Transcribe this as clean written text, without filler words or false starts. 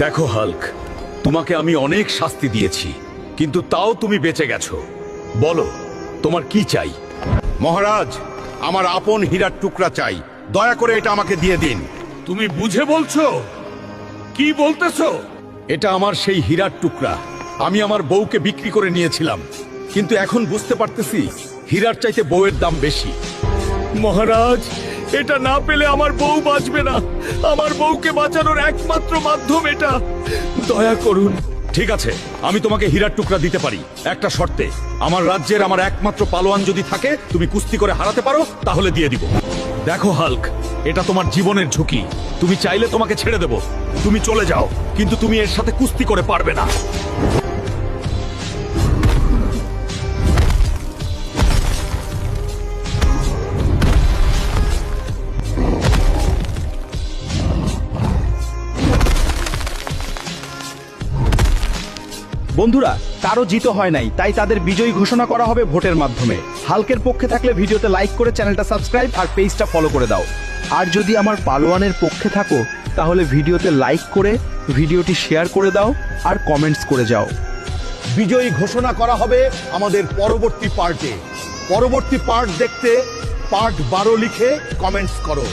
দেখো হাল্ক, তোমাকে আমি অনেক শাস্তি দিয়েছি, কিন্তু তাও তুমি বেঁচে গেছো। বলো তোমার কি চাই? মহারাজ, আমার আপন হীরার টুকরা চাই, দয়া করে এটা আমাকে দিয়ে দিন। তুমি বুঝে বলছো? কি বলতেছো? এটা আমার সেই হীরার টুকরা। আমি আমার বউকে বিক্রি করে নিয়েছিলাম, কিন্তু এখন বুঝতে পারতেছি হীরার চাইতে বউয়ের দাম বেশি। মহারাজ, এটা না পেলে আমার বউ বাঁচবে না। আমার বউকে বাঁচানোর একমাত্র মাধ্যম এটা। দয়া করুন। ঠিক আছে, আমি তোমাকে হীরার টুকরা দিতে পারি, একটা শর্তে। আমার রাজ্যের আমার একমাত্র পালোয়ান যদি থাকে, তুমি কুস্তি করে হারাতে পারো, তাহলে দিয়ে দিব। দেখো হাল্ক, এটা তোমার জীবনের ঝুঁকি। তুমি চাইলে তোমাকে ছেড়ে দেব, তুমি চলে যাও, কিন্তু তুমি এর সাথে কুস্তি করে পারবে না। বন্ধুরা, কারো জিত হয় নাই, তাই তাদের বিজয়ী ঘোষণা করা হবে ভোটের মাধ্যমে। হাল্কের পক্ষে থাকলে ভিডিওতে লাইক করে চ্যানেলটা সাবস্ক্রাইব আর পেজটা ফলো করে দাও। আর যদি আমার পালোয়ানের পক্ষে থাকো, তাহলে ভিডিওতে লাইক করে ভিডিওটি শেয়ার করে দাও আর কমেন্টস করে যাও। বিজয়ী ঘোষণা করা হবে আমাদের পরবর্তী পার্টে। পরবর্তী পার্ট দেখতে পার্ট 12 লিখে কমেন্টস করো।